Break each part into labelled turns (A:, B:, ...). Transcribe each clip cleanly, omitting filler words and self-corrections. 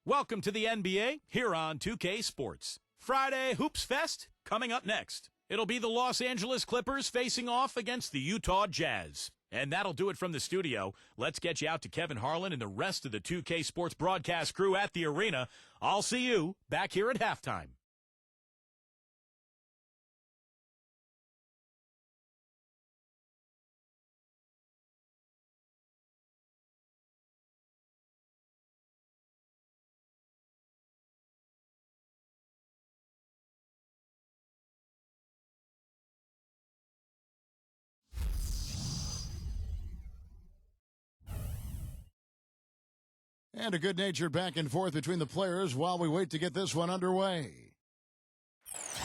A: Welcome to the NBA here on 2K Sports. Friday Hoops Fest coming up next. It'll be the Los Angeles Clippers facing off against the Utah Jazz. And that'll do it from the studio. Let's get you out to Kevin Harlan and the rest of the 2K Sports broadcast crew at the arena. I'll see you back here at halftime.
B: And a good-natured back and forth between the players while we wait to get this one underway.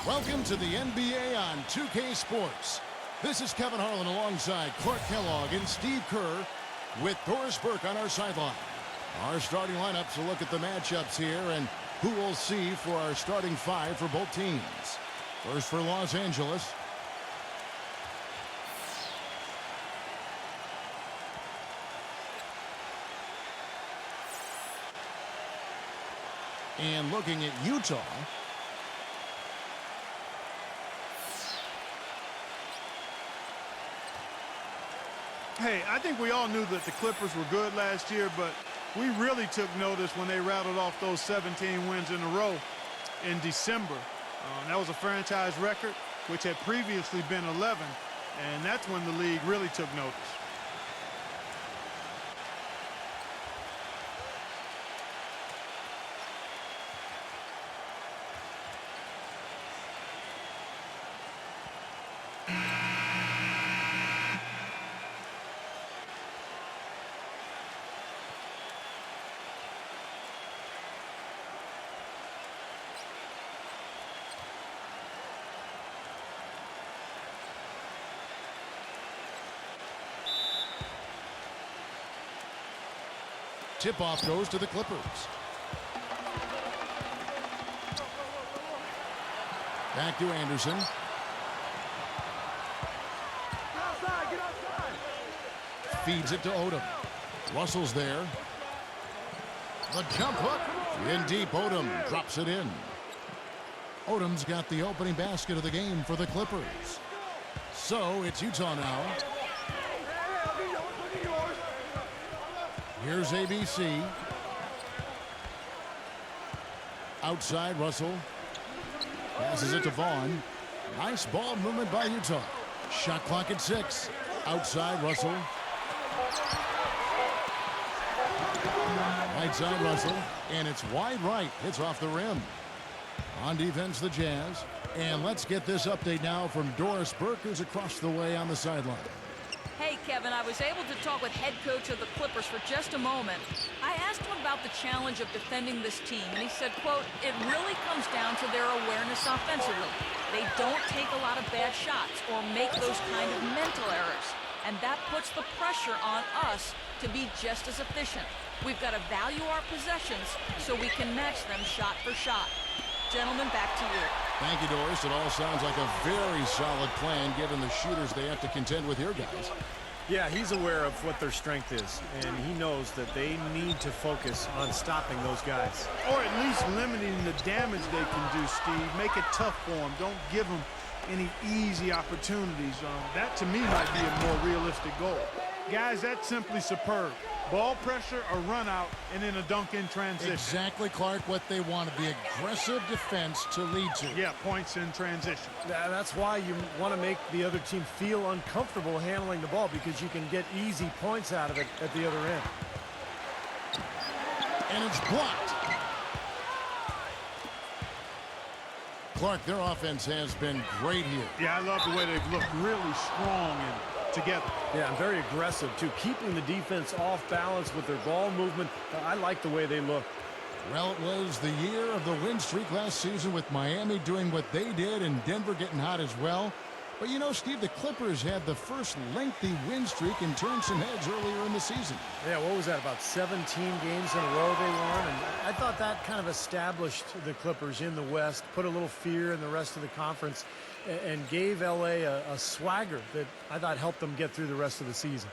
B: Welcome to the NBA on 2K Sports. This is Kevin Harlan alongside Clark Kellogg and Steve Kerr with Doris Burke on our sideline. Our starting lineups will look at the matchups here and who we'll see for our starting five for both teams. First for Los Angeles. And looking at Utah.
C: Hey, I think we all knew that the Clippers were good last year, but we really took notice when they rattled off those 17 wins in a row in December. That was a franchise record, which had previously been 11, and that's when the league really took notice.
B: Tip-off goes to the Clippers. Back to Anderson.
C: Outside, get outside.
B: Feeds it to Odom. Russell's there. The jump hook. In deep, Odom drops it in. Odom's got the opening basket of the game for the Clippers. So it's Utah now. Here's ABC. Outside, Russell. Passes it to Vaughn. Nice ball movement by Utah. Shot clock at 6. Outside, Russell. Right side, Russell. And it's wide right. It's off the rim. On defense, the Jazz. And let's get this update now from Doris Burke, who's across the way on the sideline.
D: Hey, Kevin, I was able to talk with head coach of the Clippers for just a moment. I asked him about the challenge of defending this team, and he said, quote, it really comes down to their awareness offensively. They don't take a lot of bad shots or make those kind of mental errors, and that puts the pressure on us to be just as efficient. We've got to value our possessions so we can match them shot for shot. Gentlemen, back to you.
B: Thank you, Doris. It all sounds like a very solid plan given the shooters they have to contend with here, guys.
E: Yeah, he's aware of what their strength is, and he knows that they need to focus on stopping those guys.
C: Or at least limiting the damage they can do, Steve. Make it tough for them. Don't give them any easy opportunities. That, to me, might be a more realistic goal. Guys, that's simply superb. Ball pressure, a run out, and then a dunk in transition.
B: Exactly, Clark, what they wanted. The aggressive defense to lead to.
C: Yeah, points in transition.
E: That's why you want to make the other team feel uncomfortable handling the ball, because you can get easy points out of it at the other end.
B: And it's blocked. Clark, their offense has been great here.
C: Yeah, I love the way they've looked really strong and together.
E: Yeah, and very aggressive, too. Keeping the defense off balance with their ball movement. I like the way they look.
B: Well, it was the year of the win streak last season with Miami doing what they did and Denver getting hot as well. But you know, Steve, the Clippers had the first lengthy win streak and turned some heads earlier in the season.
E: Yeah, what was that, about 17 games in a row they won? And I thought that kind of established the Clippers in the West, put a little fear in the rest of the conference, and gave L.A. a swagger that I thought helped them get through the rest of the season.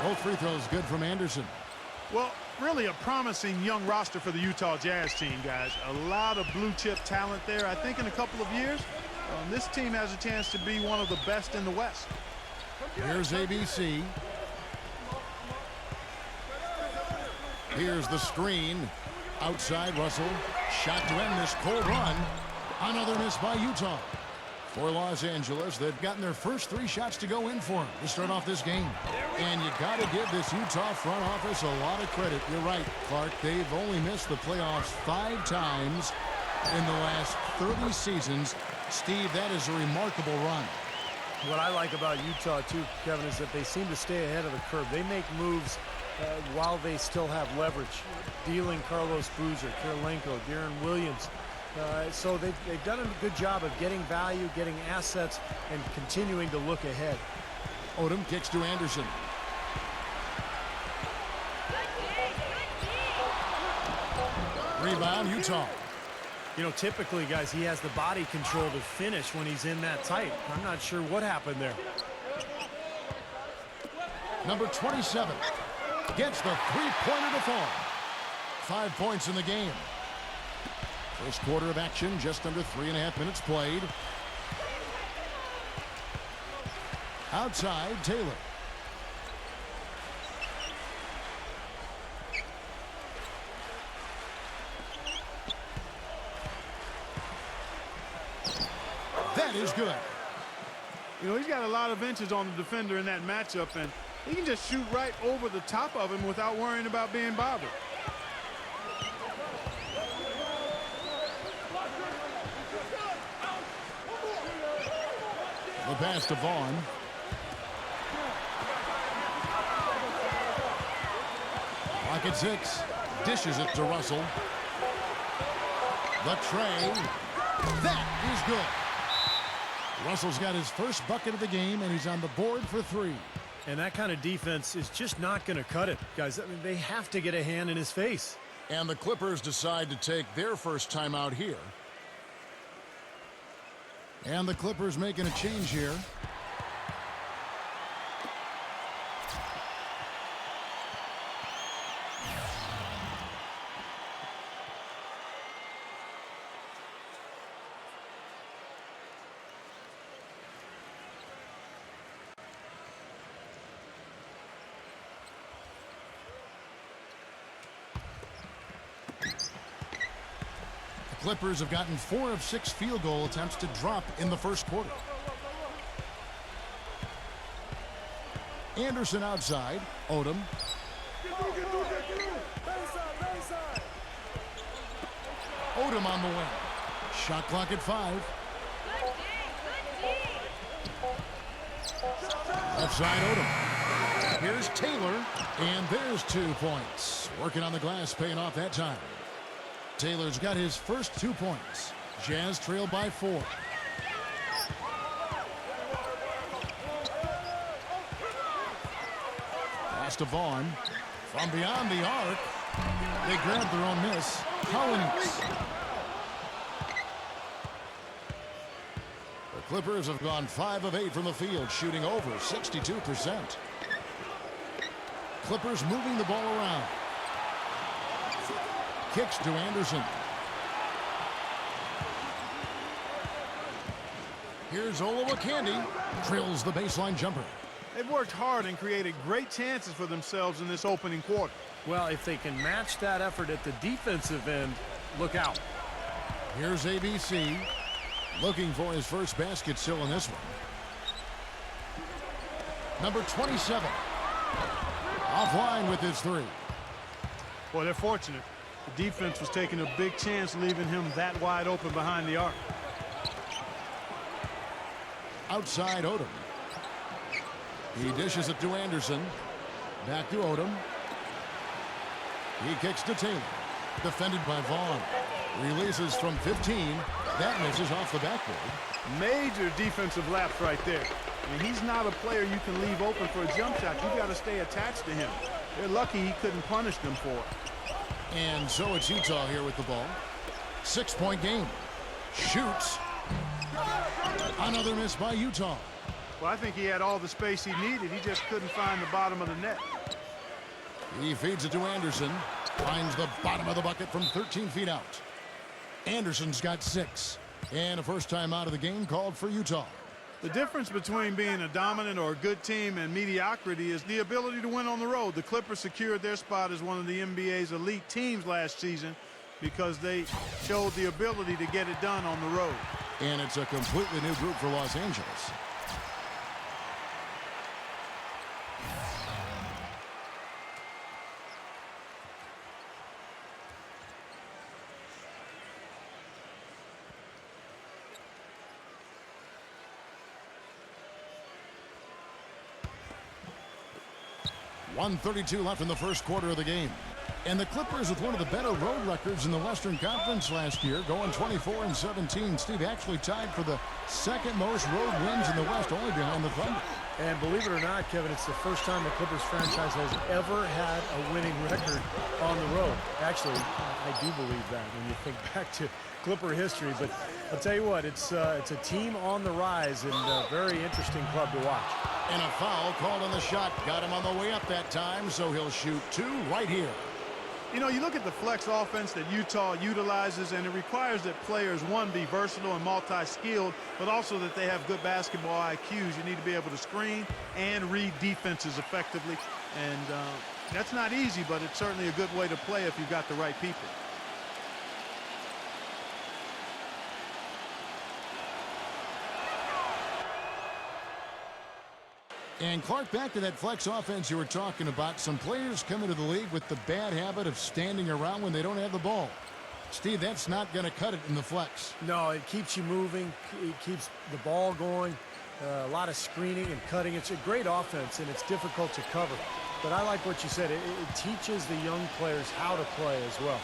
B: Both free throws good from Anderson.
C: Well, really a promising young roster for the Utah Jazz team, guys. A lot of blue-chip talent there. I think in a couple of years, this team has a chance to be one of the best in the West.
B: Here's ABC. Here's the screen. Outside Russell. Shot to end this cold run. Another miss by Utah. For Los Angeles, they've gotten their first 3 shots to go in for them to start off this game. And you got to give this Utah front office a lot of credit. You're right, Clark. They've only missed the playoffs 5 times in the last 30 seasons. Steve, that is a remarkable run.
E: What I like about Utah, too, Kevin, is that they seem to stay ahead of the curve. They make moves while they still have leverage. Dealing Carlos Boozer, Kirilenko, Deron Williams. So they've done a good job of getting value, getting assets, and continuing to look ahead.
B: Odom kicks to Anderson. Rebound, Utah.
E: You know, typically, guys, he has the body control to finish when he's in that tight. I'm not sure what happened there.
B: Number 27 gets the three-pointer to fall. 5 points in the game. First quarter of action, just under 3.5 minutes played. Outside, Taylor. That is good.
C: You know, he's got a lot of inches on the defender in that matchup, and he can just shoot right over the top of him without worrying about being bothered.
B: The pass to Vaughn. Clock at 6. Dishes it to Russell. The tray. That is good. Russell's got his first bucket of the game, and he's on the board for 3.
E: And that kind of defense is just not going to cut it, guys. I mean, they have to get a hand in his face.
B: And the Clippers decide to take their first timeout here. And the Clippers making a change here. Clippers have gotten 4 of 6 field goal attempts to drop in the first quarter. Anderson outside. Odom. Odom on the wing. Shot clock at 5. Left side Odom. Here's Taylor. And there's 2 points. Working on the glass, paying off that time. Taylor's got his first 2 points. Jazz trail by 4. Pass to Vaughn. From beyond the arc. They grab their own miss. Collins. The Clippers have gone 5 of 8 from the field, shooting over 62%. Clippers moving the ball around. Kicks to Anderson. Here's Olowokandi. Drills the baseline jumper.
C: They've worked hard and created great chances for themselves in this opening quarter.
E: Well, if they can match that effort at the defensive end, look out.
B: Here's ABC. Looking for his first basket still in this one. Number 27. Offline with his 3.
C: Well, they're fortunate. The defense was taking a big chance, leaving him that wide open behind the arc.
B: Outside Odom. He dishes it to Anderson. Back to Odom. He kicks to Taylor. Defended by Vaughn. Releases from 15. That misses off the backboard.
C: Major defensive lapse right there. I mean, he's not a player you can leave open for a jump shot. You've got to stay attached to him. They're lucky he couldn't punish them for it.
B: And so it's Utah here with the ball. 6-point game. Shoots. Another miss by Utah.
C: Well, I think he had all the space he needed. He just couldn't find the bottom of the net.
B: He feeds it to Anderson. Finds the bottom of the bucket from 13 feet out. Anderson's got 6. And a first time out of the game called for Utah.
C: The difference between being a dominant or a good team and mediocrity is the ability to win on the road. The Clippers secured their spot as one of the NBA's elite teams last season because they showed the ability to get it done on the road.
B: And it's a completely new group for Los Angeles. .132 left in the first quarter of the game. And the Clippers with one of the better road records in the Western Conference last year, going 24-17. Steve actually tied for the second most road wins in the West, only behind the Thunder.
E: And believe it or not, Kevin, it's the first time the Clippers franchise has ever had a winning record on the road. Actually, I do believe that when you think back to Clipper history. But I'll tell you what, it's a team on the rise and a very interesting club to watch.
B: And a foul called on the shot. Got him on the way up that time, so he'll shoot 2 right here.
C: You know, you look at the flex offense that Utah utilizes, and it requires that players, one, be versatile and multi-skilled, but also that they have good basketball IQs. You need to be able to screen and read defenses effectively. And that's not easy, but it's certainly a good way to play if you've got the right people.
B: And Clark, back to that flex offense you were talking about. Some players come into the league with the bad habit of standing around when they don't have the ball. Steve, that's not going to cut it in the flex.
E: No, it keeps you moving. It keeps the ball going. A lot of screening and cutting. It's a great offense, and it's difficult to cover. But I like what you said. It teaches the young players how to play as well.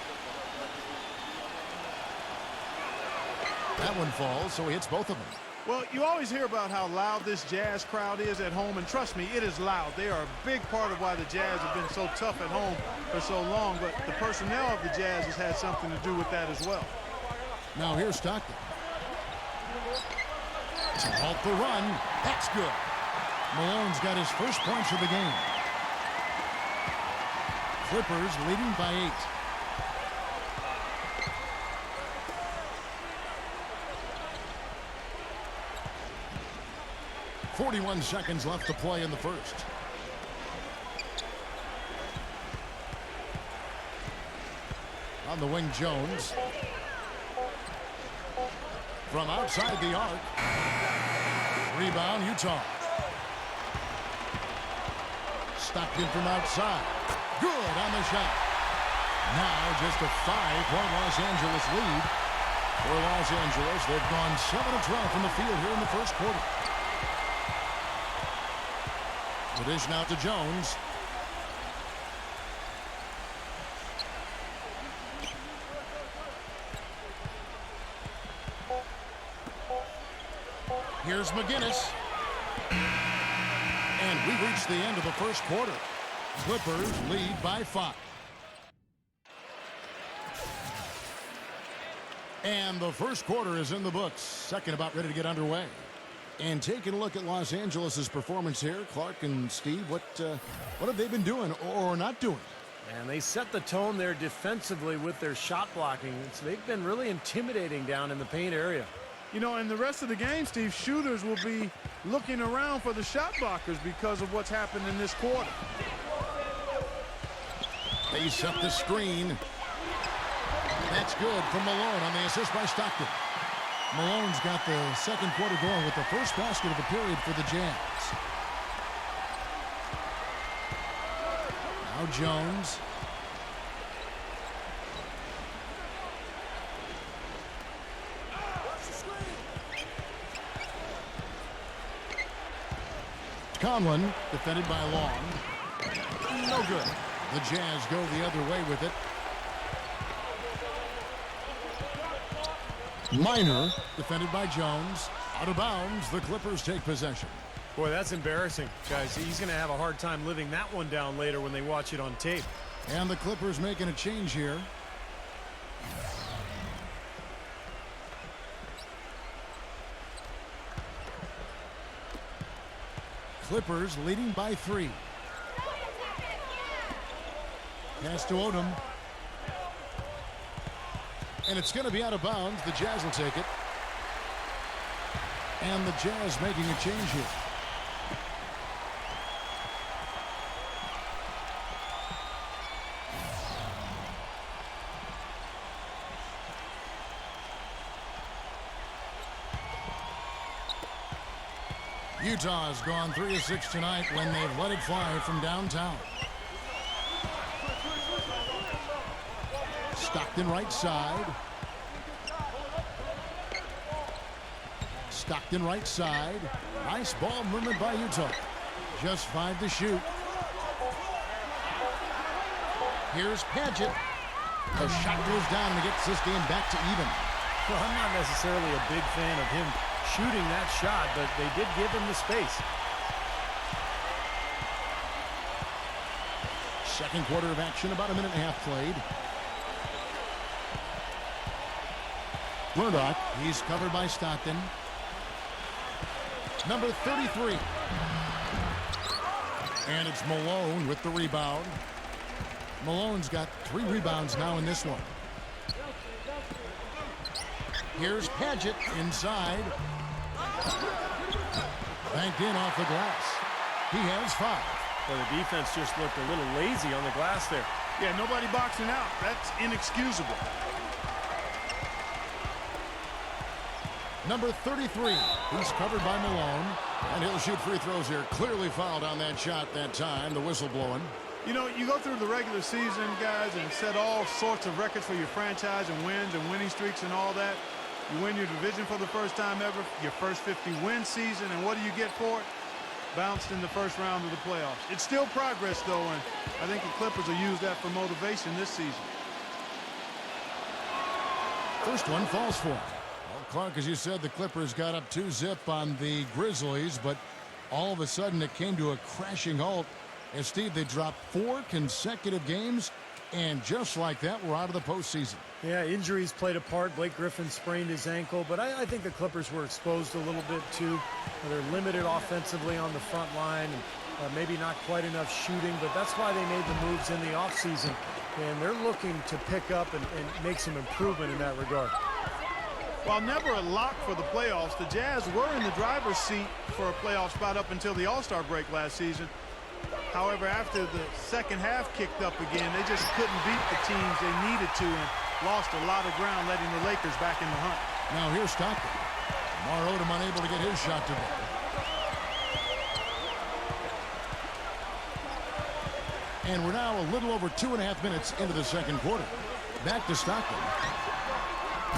B: That one falls, so he hits both of them.
C: Well, you always hear about how loud this Jazz crowd is at home, and trust me, it is loud. They are a big part of why the Jazz have been so tough at home for so long, but the personnel of the Jazz has had something to do with that as well.
B: Now here's Stockton. To halt the run. That's good. Malone's got his first points of the game. Clippers leading by 8. 41 seconds left to play in the first. On the wing, Jones. From outside the arc. Rebound, Utah. Stockton from outside. Good on the shot. Now just a 5-point Los Angeles lead. For Los Angeles, they've gone 7 of 12 from the field here in the first quarter. The dish now to Jones. Here's McGinnis. And we reach the end of the first quarter. Clippers lead by 5. And the first quarter is in the books. Second about ready to get underway. And taking a look at Los Angeles' performance here, Clark and Steve, what have they been doing or not doing?
E: And they set the tone there defensively with their shot blocking. So they've been really intimidating down in the paint area.
C: You know, in the rest of the game, Steve, shooters will be looking around for the shot blockers because of what's happened in this quarter.
B: They set the screen. That's good from Malone on the assist by Stockton. Malone's got the second quarter going with the first basket of the period for the Jazz. Now Jones. Conlon, defended by Long. No good. The Jazz go the other way with it. Minor, defended by Jones. Out of bounds, the Clippers take possession.
E: Boy, that's embarrassing, guys. He's going to have a hard time living that one down later when they watch it on tape.
B: And the Clippers making a change here. Clippers leading by 3. Pass to Odom. And it's going to be out of bounds. The Jazz will take it. And the Jazz making a change here. Utah has gone 3 of 6 tonight when they've let it fly from downtown. Stockton right side. Stockton right side. Nice ball movement by Utah. Just 5 to shoot. Here's Paget. The shot goes down and gets this game back to even.
E: Well, I'm not necessarily a big fan of him shooting that shot, but they did give him the space.
B: Second quarter of action, about a minute and a half played. Murdoch, he's covered by Stockton. Number 33. And it's Malone with the rebound. Malone's got 3 rebounds now in this one. Here's Paget inside. Banked in off the glass. He has 5.
E: Well, the defense just looked a little lazy on the glass there.
C: Yeah, nobody boxing out. That's inexcusable.
B: Number 33. He's covered by Malone. And he'll shoot free throws here. Clearly fouled on that shot that time. The whistle blowing.
C: You know, you go through the regular season, guys, and set all sorts of records for your franchise and wins and winning streaks and all that. You win your division for the first time ever, your first 50-win season, and what do you get for it? Bounced in the first round of the playoffs. It's still progress, though, and I think the Clippers will use that for motivation this season.
B: First one falls for him. Well, Clark, as you said, the Clippers got up 2-zip on the Grizzlies, but all of a sudden it came to a crashing halt. And, Steve, they dropped 4 consecutive games, and just like that, we're out of the postseason.
E: Yeah, injuries played a part. Blake Griffin sprained his ankle, but I think the Clippers were exposed a little bit, too. They're limited offensively on the front line, and maybe not quite enough shooting, but that's why they made the moves in the offseason, and they're looking to pick up and make some improvement in that regard.
C: While never a lock for the playoffs, the Jazz were in the driver's seat for a playoff spot up until the All-Star break last season. However, after the second half kicked up again, they just couldn't beat the teams they needed to and lost a lot of ground, letting the Lakers back in the hunt.
B: Now here's Stockton. Lamar Odom unable to get his shot to go. And we're now a little over 2.5 minutes into the second quarter. Back to Stockton.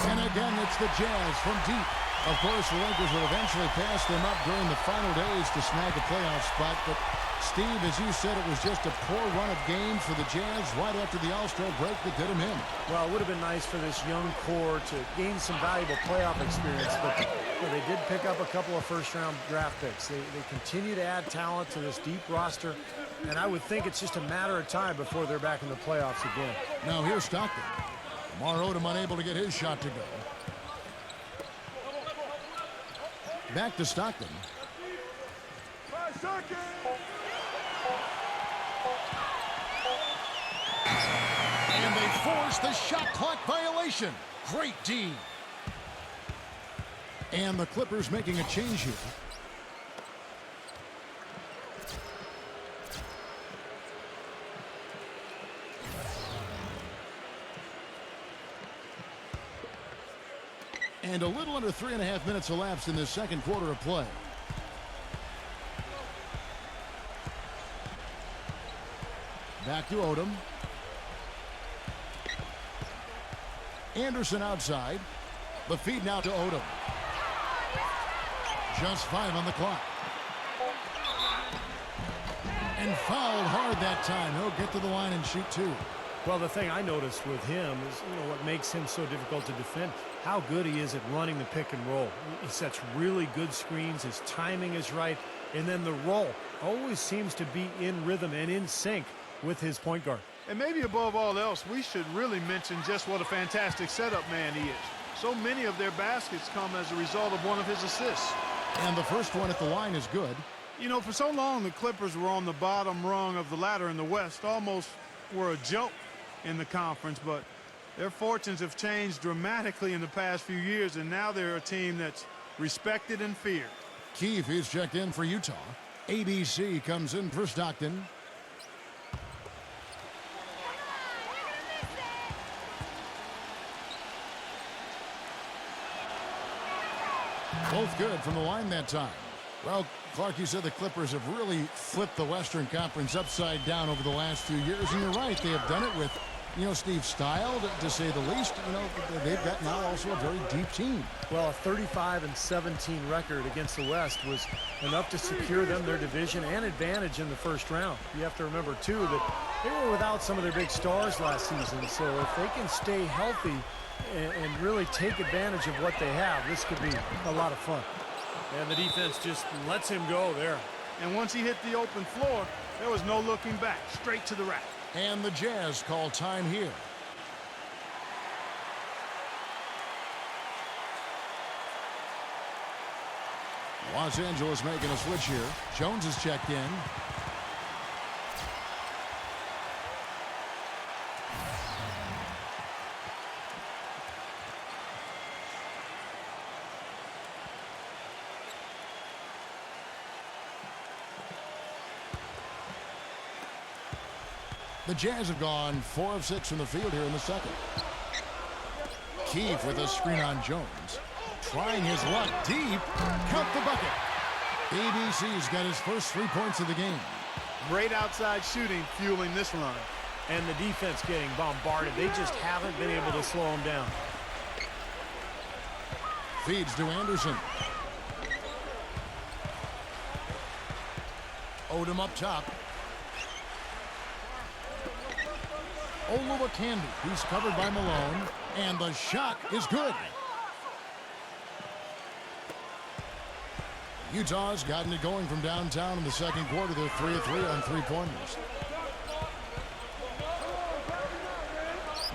B: And again, it's the Jazz from deep. Of course, the Lakers will eventually pass them up during the final days to snag a playoff spot, but Steve, as you said, it was just a poor run of games for the Jazz right after the All-Star break that did them in.
E: Well, it would have been nice for this young core to gain some valuable playoff experience, but they did pick up a couple of first-round draft picks. They continue to add talent to this deep roster, and I would think it's just a matter of time before they're back in the playoffs again.
B: Now here's Stockton. Lamar Odom unable to get his shot to go. Back to Stockton.
C: 5 seconds.
B: And they force the shot clock violation. Great D. And the Clippers making a change here. And a little under 3.5 minutes elapsed in this second quarter of play. Back to Odom. Anderson outside. The feed now to Odom. Just 5 on the clock. And fouled hard that time. He'll get to the line and shoot 2.
E: Well, the thing I noticed with him is, what makes him so difficult to defend, how good he is at running the pick and roll. He sets really good screens. His timing is right. And then the roll always seems to be in rhythm and in sync with his point guard.
C: And maybe above all else, we should really mention just what a fantastic setup man he is. So many of their baskets come as a result of one of his assists.
B: And the first one at the line is good.
C: You know, for so long, the Clippers were on the bottom rung of the ladder in the West, almost were a joke in the conference, but their fortunes have changed dramatically in the past few years, and now they're a team that's respected and feared.
B: Keefe is checked in for Utah. ABC comes in for Stockton. Both good from the line that time. Well, Clark, you said the Clippers have really flipped the Western Conference upside down over the last few years, and you're right. They have done it with, Steve Style, to say the least. They've got now also a very deep team.
E: Well, a 35-17 record against the West was enough to secure them their division and advantage in the first round. You have to remember, too, that they were without some of their big stars last season, so if they can stay healthy and really take advantage of what they have, this could be a lot of fun.
F: And the defense just lets him go there.
C: And once he hit the open floor, there was no looking back, straight to the rack.
B: And the Jazz call time here. Los Angeles making a switch here. Jones is checked in. The Jazz have gone 4 of 6 from the field here in the second. Keefe with a screen on Jones. Trying his luck deep. Count the bucket. ABC's got his first 3 points of the game.
C: Great outside shooting fueling this run.
F: And the defense getting bombarded. They just haven't been able to slow him down.
B: Feeds to Anderson. Odom up top. Olowokandi. He's covered by Malone. And the shot is good. Utah's gotten it going from downtown in the second quarter. They're 3 of 3 on three-pointers.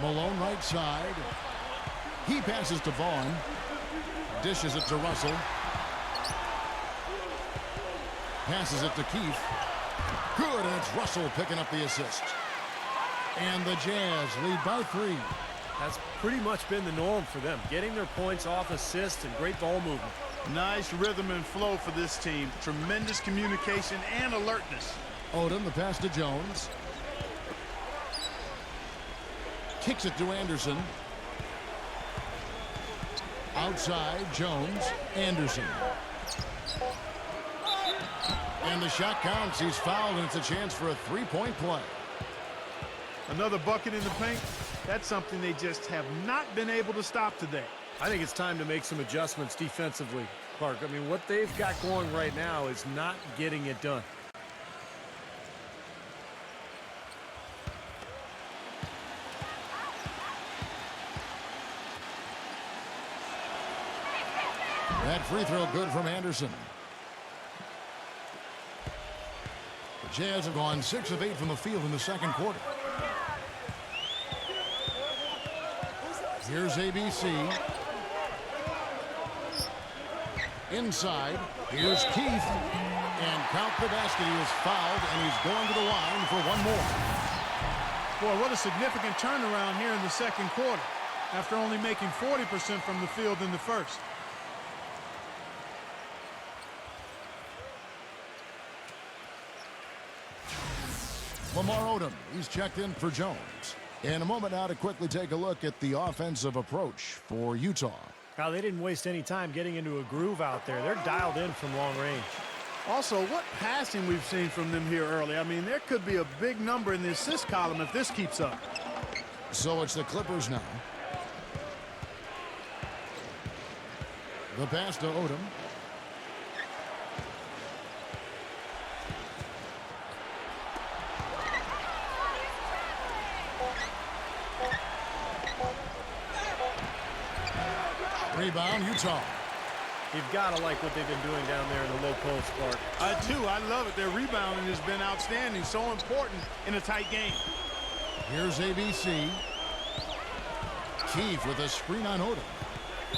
B: Malone right side. He passes to Vaughn. Dishes it to Russell. Passes it to Keefe. Good, and it's Russell picking up the assist. And the Jazz lead by 3.
F: That's pretty much been the norm for them, getting their points off assists and great ball movement.
C: Nice rhythm and flow for this team. Tremendous communication and alertness.
B: Odom, the pass to Jones. Kicks it to Anderson. Outside, Jones. Anderson. And the shot counts. He's fouled, and it's a chance for a three-point play.
C: Another bucket in the paint. That's something they just have not been able to stop today.
F: I think it's time to make some adjustments defensively, Clark. I mean, what they've got going right now is not getting it done.
B: That free throw good from Anderson. The Jazz have gone 6 of 8 from the field in the second quarter. Here's ABC. Inside. Here's Keefe. And count the basket. He is fouled, and he's going to the line for one more.
C: Boy, what a significant turnaround here in the second quarter after only making 40% from the field in the first.
B: Lamar Odom, he's checked in for Jones. In a moment now to quickly take a look at the offensive approach for Utah.
E: Now, they didn't waste any time getting into a groove out there. They're dialed in from long range.
C: Also, what passing we've seen from them here early. I mean, there could be a big number in the assist column if this keeps up.
B: So it's the Clippers now. The pass to Odom. Rebound, Utah.
F: You've got to like what they've been doing down there in the low post, Clark.
C: I do. I love it. Their rebounding has been outstanding. So important in a tight game.
B: Here's ABC. Keefe with a screen on Odom.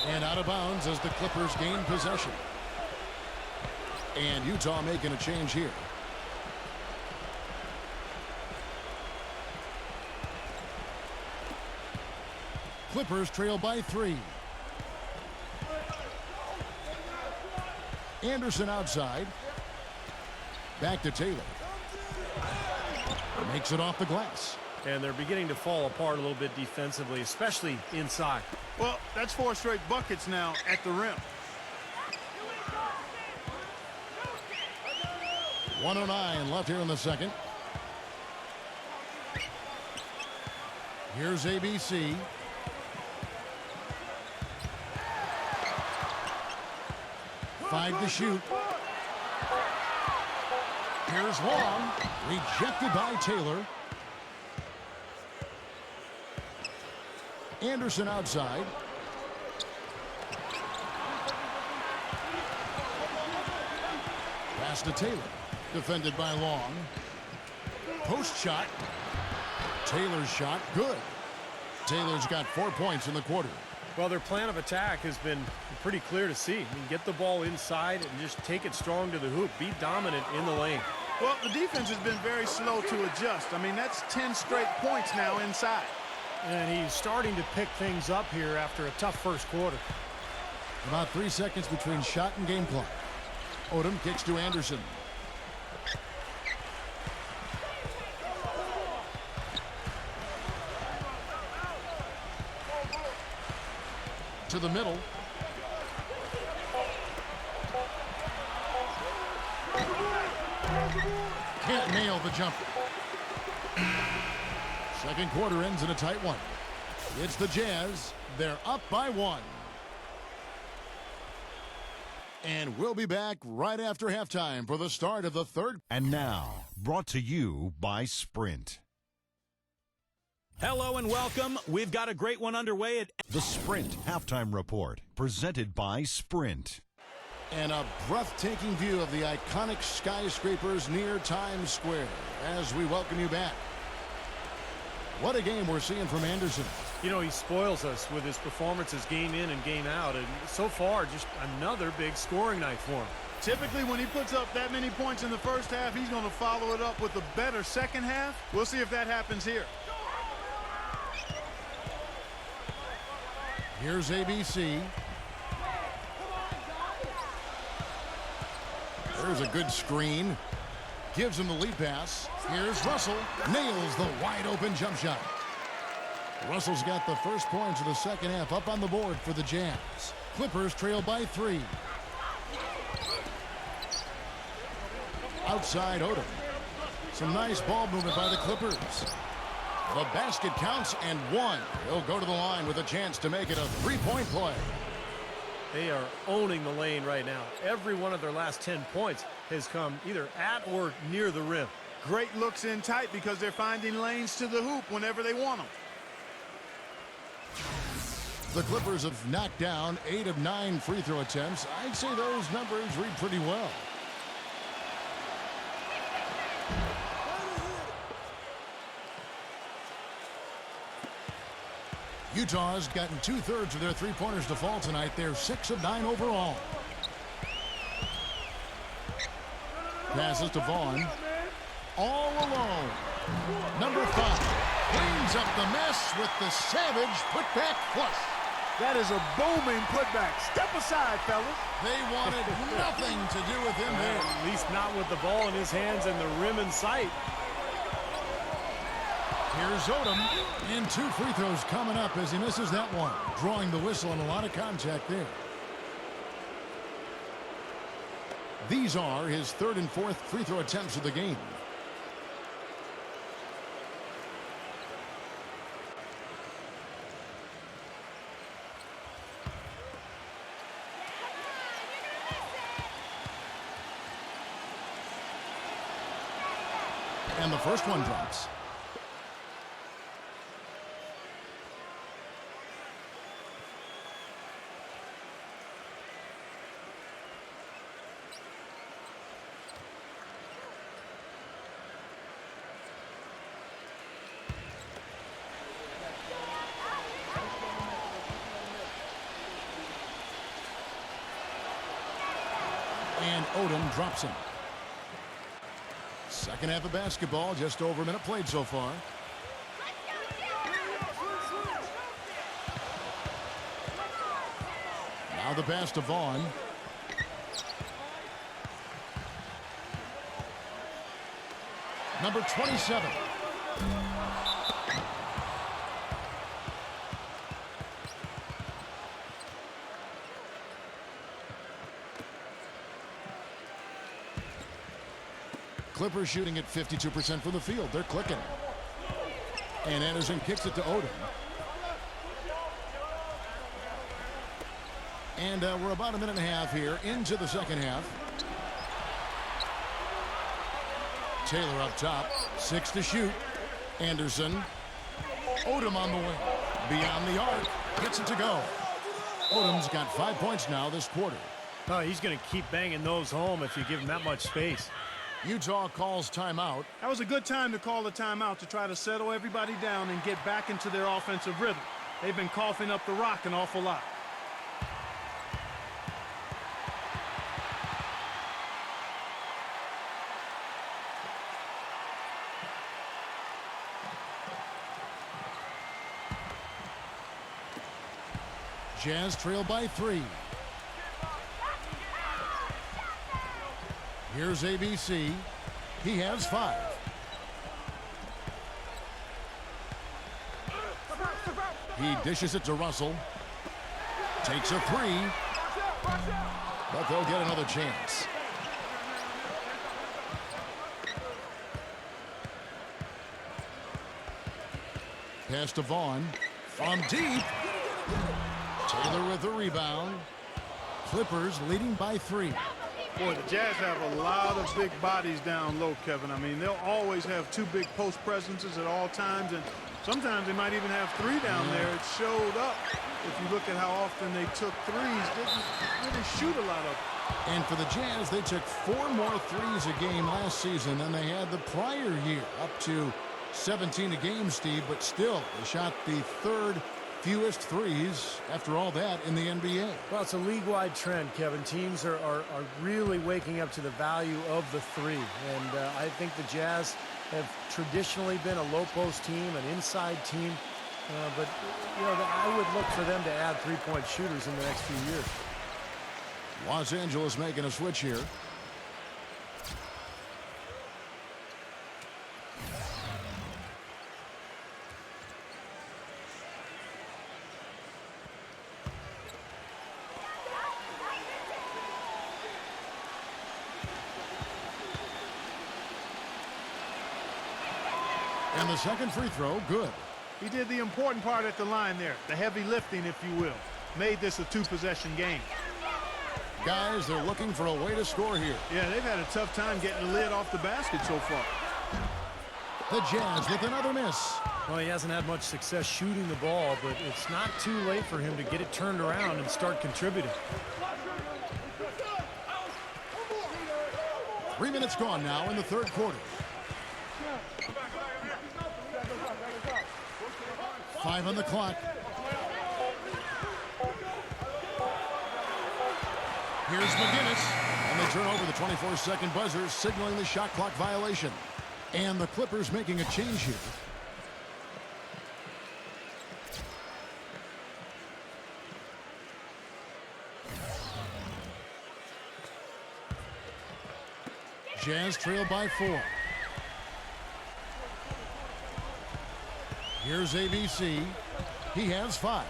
B: And out of bounds as the Clippers gain possession. And Utah making a change here. Clippers trail by 3. Anderson outside. Back to Taylor. Makes it off the glass.
F: And they're beginning to fall apart a little bit defensively, especially inside.
C: Well, that's 4 straight buckets now at the rim.
B: 1:09 left here in the second. Here's ABC. Five to shoot. Here's Long. Rejected by Taylor. Anderson outside. Pass to Taylor. Defended by Long. Post shot. Taylor's shot. Good. Taylor's got 4 points in the quarter.
F: Well, their plan of attack has been pretty clear to see. I mean, get the ball inside and just take it strong to the hoop. Be dominant in the lane.
C: Well, the defense has been very slow to adjust. I mean, that's 10 straight points now inside.
E: And he's starting to pick things up here after a tough first quarter.
B: About 3 seconds between shot and game clock. Odom kicks to Anderson. To the middle. Can't nail the jumper. Second quarter ends in a tight one. It's the Jazz. They're up by 1. And we'll be back right after halftime for the start of the third.
G: And now, brought to you by Sprint.
A: Hello and welcome. We've got a great one underway at
G: The Sprint Halftime Report, presented by Sprint.
B: And a breathtaking view of the iconic skyscrapers near Times Square as we welcome you back. What a game we're seeing from Anderson.
F: You know, he spoils us with his performances game in and game out. And so far, just another big scoring night for him.
C: Typically, when he puts up that many points in the first half, he's going to follow it up with a better second half. We'll see if that happens here.
B: Here's ABC. There's a good screen. Gives him the lead pass. Here's Russell. Nails the wide-open jump shot. Russell's got the first points of the second half up on the board for the Jazz. Clippers trail by 3. Outside Odom. Some nice ball movement by the Clippers. The basket counts and 1. He'll go to the line with a chance to make it a 3-point play.
F: They are owning the lane right now. Every one of their last 10 points has come either at or near the rim.
C: Great looks in tight because they're finding lanes to the hoop whenever they want them.
B: The Clippers have knocked down 8 of 9 free throw attempts. I'd say those numbers read pretty well. Utah's gotten 2/3 of their three-pointers to fall tonight. They're 6 of 9 overall. Passes to Vaughn. All alone. Number 5 cleans up the mess with the savage putback flush.
C: That is a booming putback. Step aside, fellas.
B: They wanted nothing to do with him there.
F: At least not with the ball in his hands and the rim in sight.
B: Here's Odom, and 2 free throws coming up as he misses that one. Drawing the whistle and a lot of contact there. These are his 3rd and 4th free throw attempts of the game. And the first one drops. And Odom drops him. Second half of basketball, just over a minute played so far. Now the pass to Vaughn. Number 27. Clippers shooting at 52% from the field. They're clicking. And Anderson kicks it to Odom. And we're about a minute and a half here into the second half. Taylor up top. 6 to shoot. Anderson. Odom on the wing. Beyond the arc. Gets it to go. Odom's got 5 points now this quarter.
E: Oh, he's going to keep banging those home if you give him that much space.
B: Utah calls timeout.
C: That was a good time to call the timeout to try to settle everybody down and get back into their offensive rhythm. They've been coughing up the rock an awful lot.
B: Jazz trail by 3. Here's ABC. He has 5. He dishes it to Russell. Takes a 3. But they'll get another chance. Pass to Vaughn. From deep. Taylor with the rebound. Clippers leading by 3.
C: Boy, the Jazz have a lot of big bodies down low, Kevin. I mean, they'll always have 2 big post presences at all times, and sometimes they might even have 3 down there. It showed up. If you look at how often they took threes, didn't really shoot a lot of them.
B: And for the Jazz, they took 4 more threes a game last season than they had the prior year, up to 17 a game, Steve, but still they shot the 3rd fewest threes after all that in the NBA.
E: Well, it's a league-wide trend, Kevin. Teams are really waking up to the value of the 3. And I think the Jazz have traditionally been a low-post team, an inside team. But, you know, I would look for them to add 3-point shooters in the next few years.
B: Los Angeles making a switch here. And the second free throw, good.
C: He did the important part at the line there, the heavy lifting, if you will. Made this a 2-possession game.
B: Guys, they're looking for a way to score here.
C: Yeah, they've had a tough time getting the lid off the basket so far.
B: The Jazz with another miss.
E: Well, he hasn't had much success shooting the ball, but it's not too late for him to get it turned around and start contributing.
B: 3 minutes gone now in the third quarter. 5 on the clock. Here's McGinnis, and they turn over the 24-second buzzer, signaling the shot clock violation. And the Clippers making a change here. Jazz trail by 4. Here's ABC. He has 5.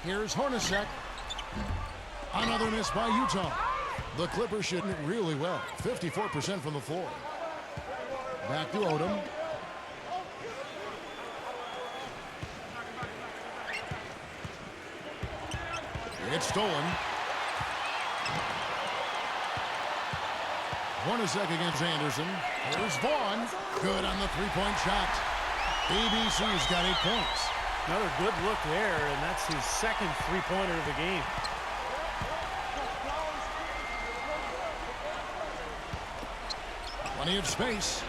B: Here's Hornacek. Another miss by Utah. The Clippers shooting it really well. 54% from the floor. Back to Odom. It's stolen. Hornacek against Anderson. Here's Vaughn. Good on the three-point shot. ABC's got 8 points.
E: Another good look there, and that's his second three-pointer of the game.
B: Plenty of space.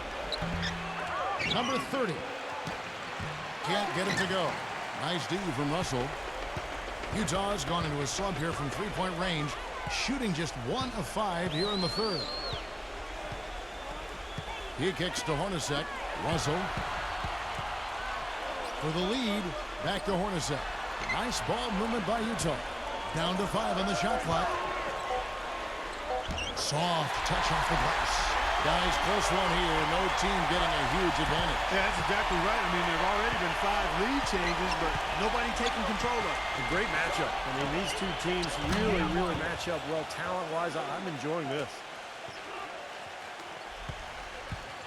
B: Number 30. Can't get it to go. Nice D from Russell. Utah's gone into a slump here from three-point range, shooting just 1 of 5 here in the third. He kicks to Hornacek. Russell. For the lead, back to Hornacek. Nice ball movement by Utah. Down to 5 on the shot clock. Soft touch off the glass. Guys, close one here. No team getting a huge advantage.
C: Yeah, that's exactly right. I mean, there have already been 5 lead changes, but nobody taking control of it.
F: A great matchup. I mean, these two teams really match up well talent-wise. I'm enjoying this.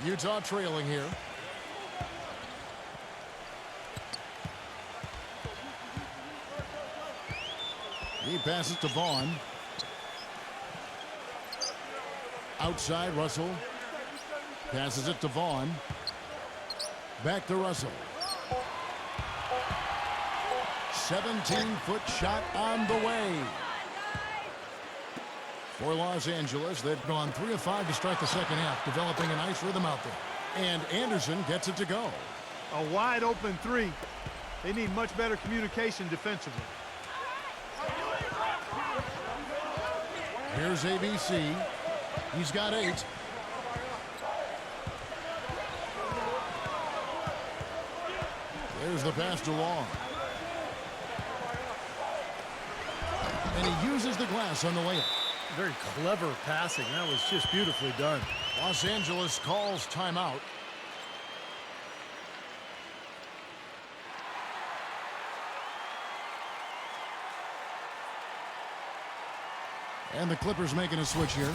B: Utah trailing here. He passes to Vaughn. Outside, Russell. Passes it to Vaughn. Back to Russell. 17-foot shot on the way. For Los Angeles, they've gone 3 of 5 to start the second half, developing a nice rhythm out there. And Anderson gets it to go.
C: A wide open 3. They need much better communication defensively.
B: Here's ABC. He's got 8. There's the pass to Long. And he uses the glass on the layup.
E: Very clever passing. That was just beautifully done.
B: Los Angeles calls timeout. And the Clippers making a switch here.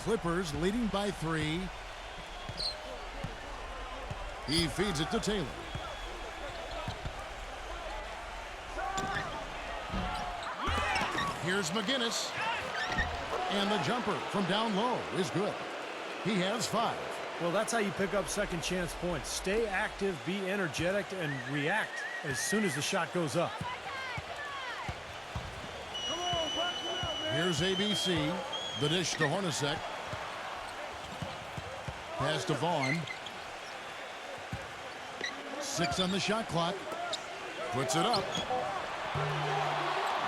B: Clippers leading by 3. He feeds it to Taylor. Here's McGinnis. And the jumper from down low is good. He has 5.
E: Well, that's how you pick up second chance points. Stay active, be energetic, and react as soon as the shot goes up.
B: Here's ABC. The dish to Hornacek. Pass to Vaughn. 6 on the shot clock. Puts it up.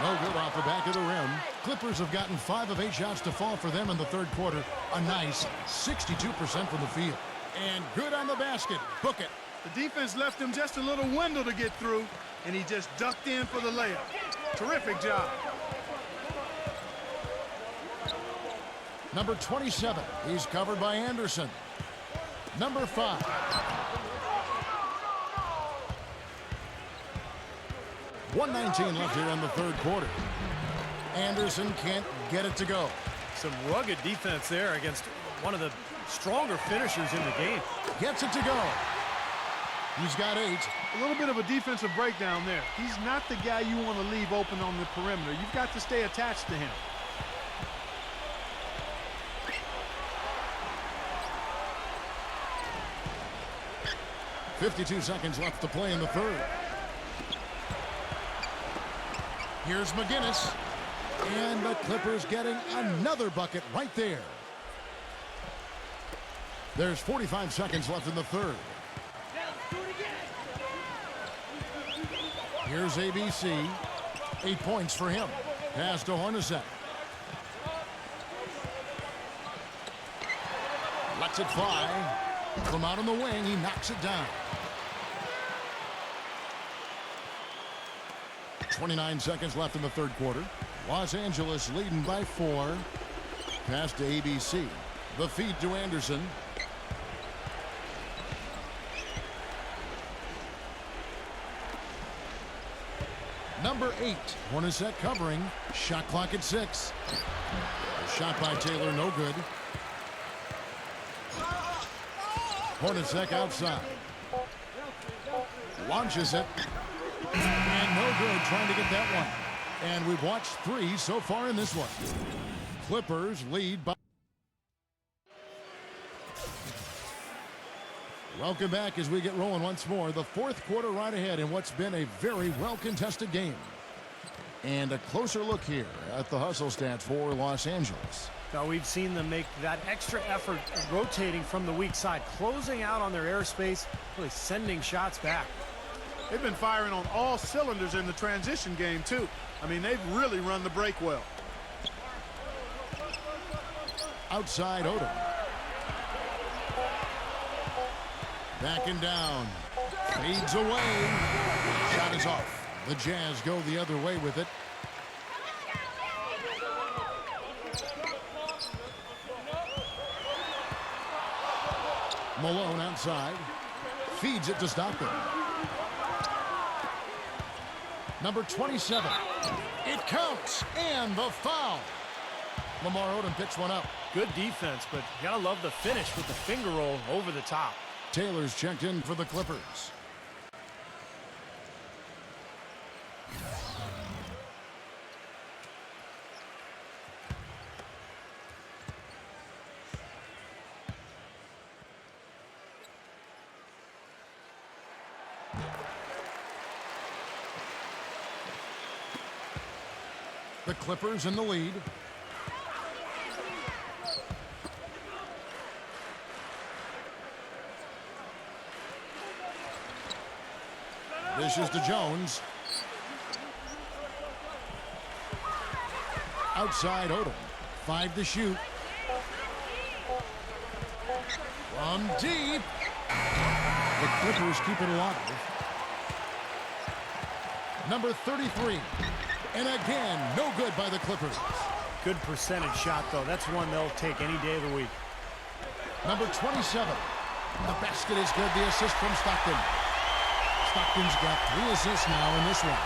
B: No good off the back of the rim. Clippers have gotten 5 of 8 shots to fall for them in the third quarter. A nice 62% from the field. And good on the basket. Book it.
C: The defense left him just a little window to get through, and he just ducked in for the layup. Terrific job.
B: Number 27. He's covered by Anderson. Number 5. .119 left here in the third quarter. Anderson can't get it to go.
F: Some rugged defense there against one of the stronger finishers in the game.
B: Gets it to go. He's got 8.
C: A little bit of a defensive breakdown there. He's not the guy you want to leave open on the perimeter. You've got to stay attached to him.
B: .52 seconds left to play in the third. Here's McGinnis. And the Clippers getting another bucket right there. There's 45 seconds left in the third. Here's ABC. 8 points for him. Pass to Hornacek. Lets it fly. From out on the wing, he knocks it down. 29 seconds left in the third quarter. Los Angeles leading by 4. Pass to ABC. The feed to Anderson. Number 8. Hornacek covering. Shot clock at 6. A shot by Taylor, no good. Hornacek outside. Launches it. And no good trying to get that one. And we've watched 3 so far in this one. Clippers lead by... Welcome back as we get rolling once more. The fourth quarter right ahead in what's been a very well-contested game. And a closer look here at the hustle stats for Los Angeles.
E: Now we've seen them make that extra effort rotating from the weak side, closing out on their airspace, really sending shots back.
C: They've been firing on all cylinders in the transition game, too. I mean, they've really run the break well.
B: Outside Odom. Backing down. Fades away. Shot is off. The Jazz go the other way with it. Malone outside. Feeds it to Stockton. Number 27. It counts. And the foul. Lamar Odom picks one up.
E: Good defense, but you gotta love the finish with the finger roll over the top.
B: Taylor's checked in for the Clippers. The Clippers in the lead. Dishes to Jones. Outside Odom. 5 to shoot. From deep. The Clippers keep it alive. Number 33. And again, no good by the Clippers.
E: Good percentage shot, though. That's one they'll take any day of the week.
B: Number 27. The basket is good. The assist from Stockton. Stockton's got 3 assists now in this one.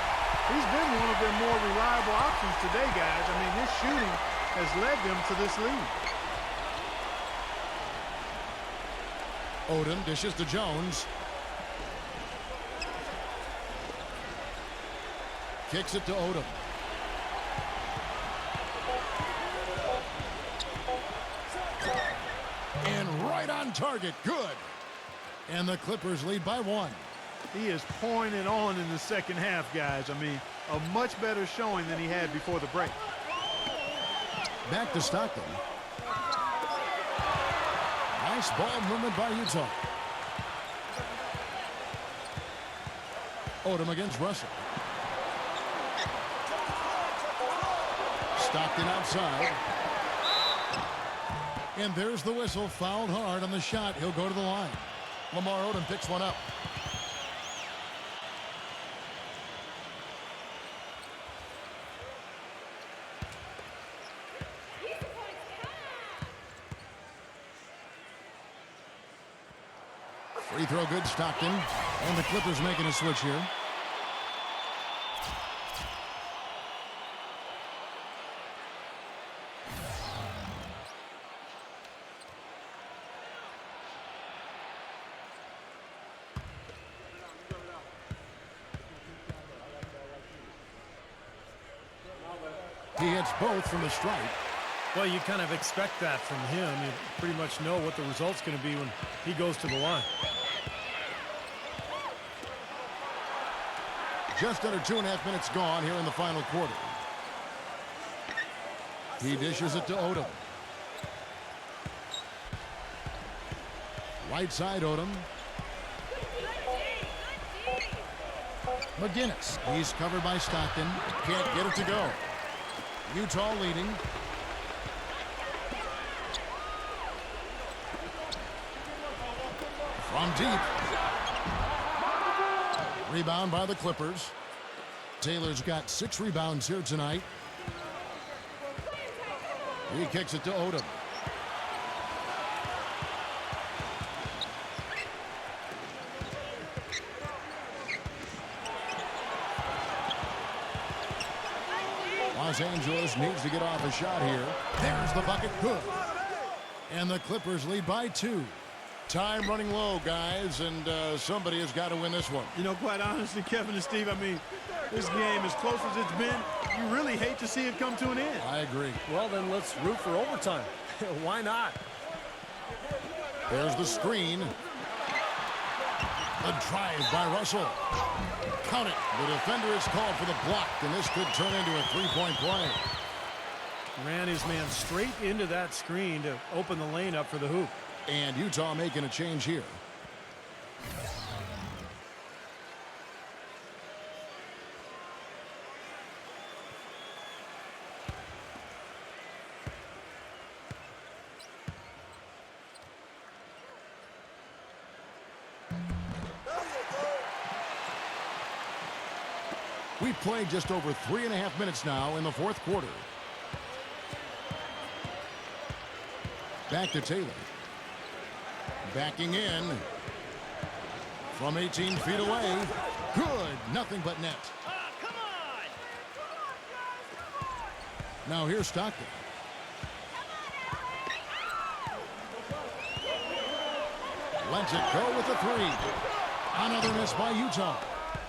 C: He's been one of their more reliable options today, guys. I mean, his shooting has led them to this lead.
B: Odom dishes to Jones. Kicks it to Odom. And right on target. Good. And the Clippers lead by 1.
C: He is pouring it on in the second half, guys. I mean, a much better showing than he had before the break.
B: Back to Stockton. Nice ball movement by Utah. Odom against Russell. Stockton outside. And there's the whistle. Fouled hard on the shot. He'll go to the line. Lamar Odom picks one up. Free throw good, Stockton. And the Clippers making a switch here. He hits both from the stripe.
E: Well, you kind of expect that from him. You pretty much know what the result's going to be when he goes to the line.
B: Just under 2.5 minutes gone here in the final quarter. He dishes it to Odom. Right side Odom. McGinnis. He's covered by Stockton. Can't get it to go. Utah leading. From deep. Rebound by the Clippers. Taylor's got 6 rebounds here tonight. He kicks it to Odom. Los Angeles needs to get off a shot here. There's the bucket. Good. And the Clippers lead by 2. Time running low, guys, and somebody has got to win this one.
C: You know, quite honestly, Kevin and Steve, I mean, this game, as close as it's been, you really hate to see it come to an end.
B: I agree.
E: Well, then let's root for overtime. Why not?
B: There's the screen. A drive by Russell. Count it. The defender is called for the block, and this could turn into a 3-point play.
E: Ran his man straight into that screen to open the lane up for the hoop.
B: And Utah making a change here. We've played just over 3.5 minutes now in the fourth quarter. Back to Taylor. Backing in. From 18 feet away. Good. Nothing but net.
H: Come on!
B: Now here's Stockton. Lets it go with the three. Another miss by Utah.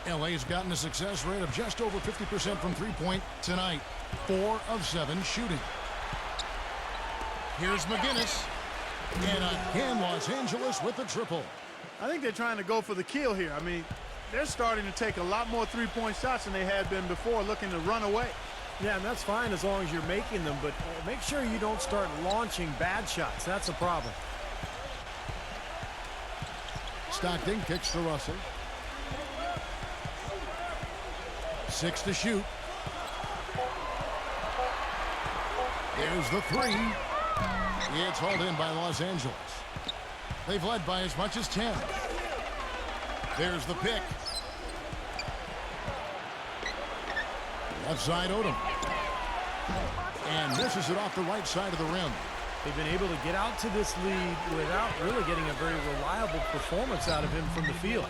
B: LA's gotten a success rate of just over 50% from three-point tonight. 4 of 7 shooting. Here's McGinnis. And again, Los Angeles with the triple.
C: I think they're trying to go for the kill here. I mean, they're starting to take a lot more three-point shots than they had been before, looking to run away.
E: Yeah, and that's fine as long as you're making them, but make sure you don't start launching bad shots. That's a problem.
B: Stockton kicks to Russell. 6 to shoot. There's the three. It's hauled in by Los Angeles. They've led by as much as 10. There's the pick. Left side Odom. And misses it off the right side of the rim.
E: They've been able to get out to this lead without really getting a very reliable performance out of him from the field.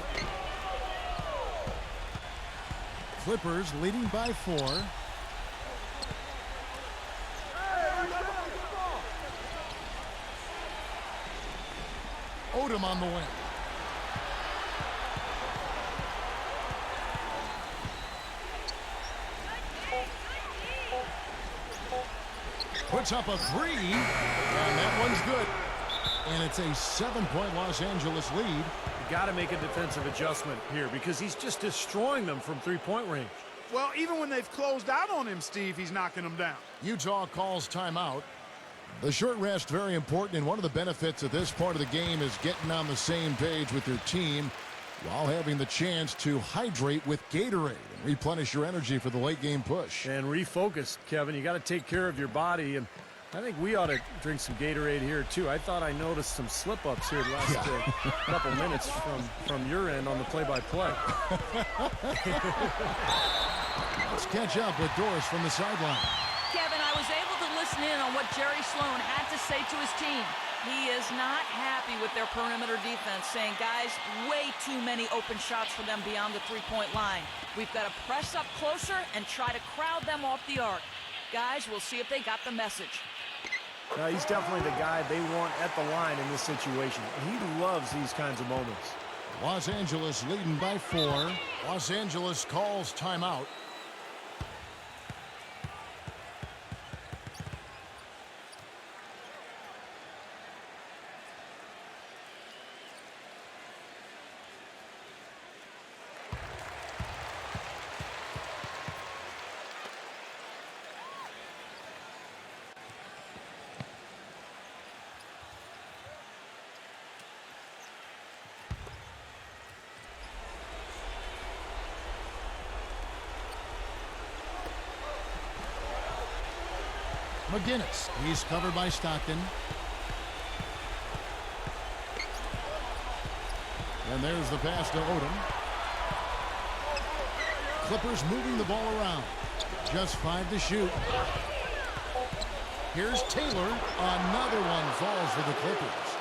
B: Clippers leading by 4. Odom on the wing. Puts up a three, and that one's good. And it's a 7-point Los Angeles lead.
E: You got to make a defensive adjustment here because he's just destroying them from three-point range.
C: Well, even when they've closed out on him, Steve, he's knocking them down.
B: Utah calls timeout. The short rest very important, and one of the benefits of this part of the game is getting on the same page with your team while having the chance to hydrate with Gatorade and replenish your energy for the late game push.
E: And refocus, Kevin. You got to take care of your body, and I think we ought to drink some Gatorade here too. I thought I noticed some slip-ups here the last couple minutes from your end on the play-by-play.
B: Let's catch up with Doris from the sideline.
D: Kevin, I was able to listen in on what Jerry Sloan had to say to his team. He is not happy with their perimeter defense, saying, guys, way too many open shots for them beyond the three-point line. We've got to press up closer and try to crowd them off the arc. Guys, we'll see if they got the message.
E: He's definitely the guy they want at the line in this situation. He loves these kinds of moments.
B: Los Angeles leading by 4. Los Angeles calls timeout. McGinnis. He's covered by Stockton. And there's the pass to Odom. Clippers moving the ball around. Just 5 to shoot. Here's Taylor. Another one falls for the Clippers.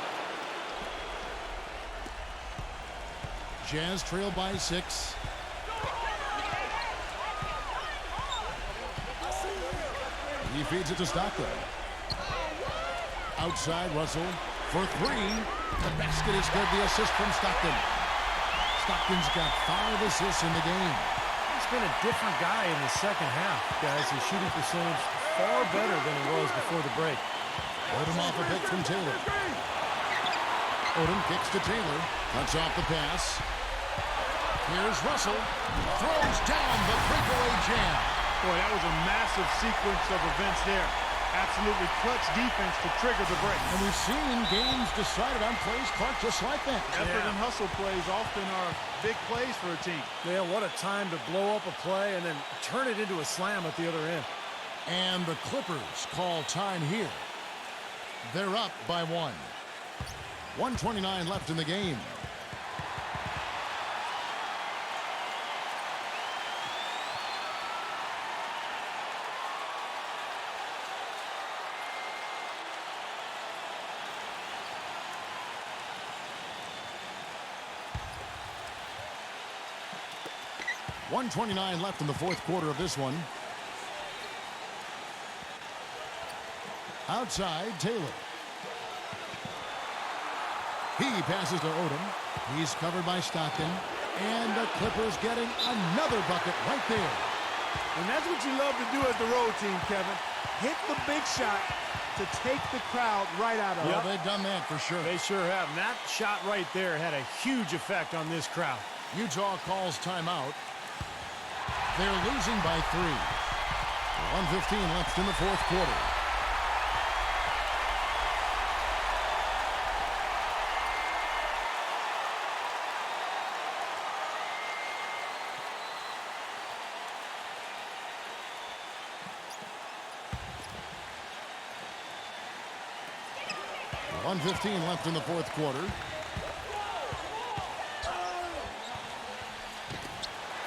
B: Jazz trail by 6. He feeds it to Stockton. Outside, Russell for 3. The basket is good. The assist from Stockton. Stockton's got 5 assists in the game.
E: He's been a different guy in the second half, guys. His shooting percentage far better than it was before the break.
B: Odom off a pick from Taylor. Odom kicks to Taylor. Cuts off the pass. Here's Russell. Throws down the breakaway jam.
C: Boy, that was a massive sequence of events there. Absolutely clutch defense to trigger the break.
B: And we've seen games decided on plays, Clark, just like that.
C: Effort and hustle plays often are big plays for a team.
E: Yeah, what a time to blow up a play and then turn it into a slam at the other end.
B: And the Clippers call time here. They're up by 1. 1:29 left in the game. 1:29 left in the fourth quarter of this one. Outside, Taylor. He passes to Odom. He's covered by Stockton. And the Clippers getting another bucket right there.
C: And that's what you love to do as the road team, Kevin. Hit the big shot to take the crowd right out of it.
B: Well, they've done that for sure.
E: They sure have. And that shot right there had a huge effect on this crowd.
B: Utah calls timeout. They're losing by 3. 1:15 left in the fourth quarter. .115 left in the fourth quarter.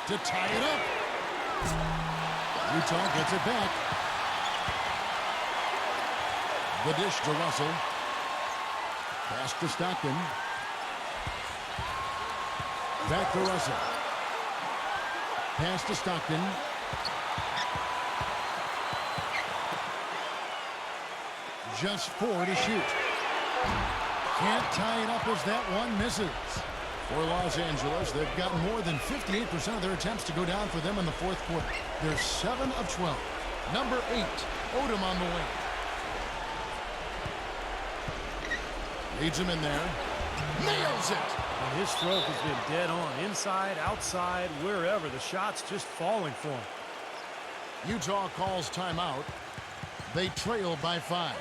B: To tie it up. Utah gets it back. The dish to Russell. Pass to Stockton. Back to Russell. Pass to Stockton. Just 4 to shoot. Can't tie it up as that one misses. For Los Angeles, they've got more than 58% of their attempts to go down for them in the fourth quarter. They're 7 of 12. Number 8, Odom on the wing. Leads him in there. Nails it!
E: And his stroke has been dead on. Inside, outside, wherever. The shot's just falling for him.
B: Utah calls timeout. They trail by 5.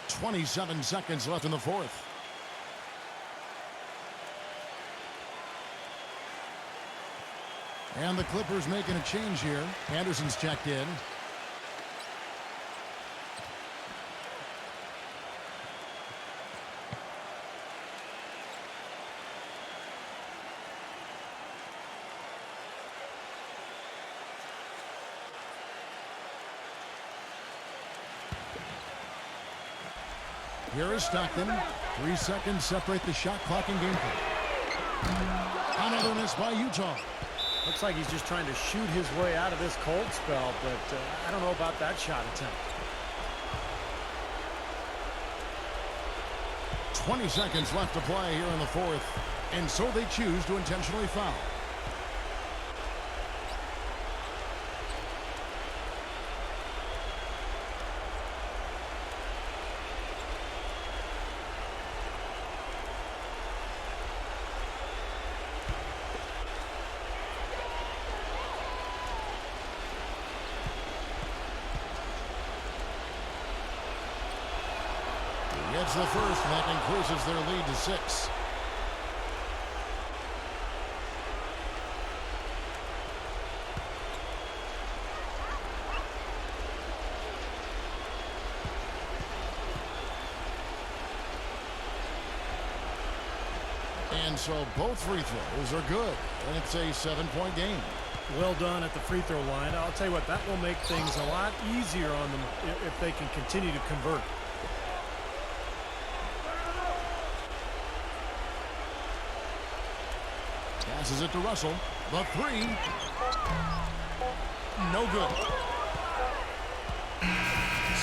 B: 27 seconds left in the fourth. And the Clippers making a change here. Anderson's checked in. Here is Stockton. 3 seconds separate the shot clock and game clock. Another miss by Utah.
E: Looks like he's just trying to shoot his way out of this cold spell, but I don't know about that shot attempt.
B: 20 seconds left to play here in the fourth, and so they choose to intentionally foul. Gets the first, and that increases their lead to 6. And so both free throws are good, and it's a 7-point game.
E: Well done at the free throw line. I'll tell you what, that will make things a lot easier on them if they can continue to convert.
B: Passes it to Russell. The 3. No good.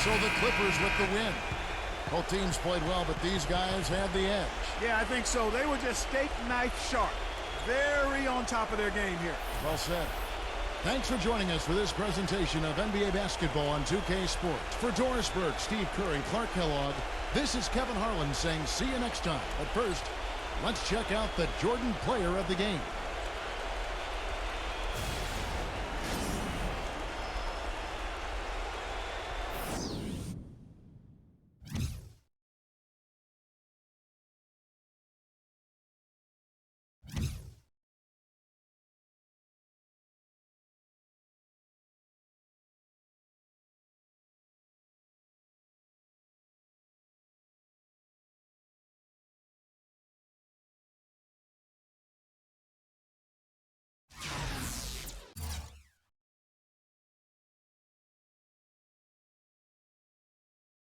B: So the Clippers with the win. Both teams played well, but these guys had the edge.
C: Yeah, I think so. They were just steak knife sharp. Very on top of their game here.
B: Well said. Thanks for joining us for this presentation of NBA basketball on 2K Sports. For Doris Burke, Steve Kerr, and Clark Kellogg, this is Kevin Harlan saying see you next time. But first, let's check out the Jordan player of the game.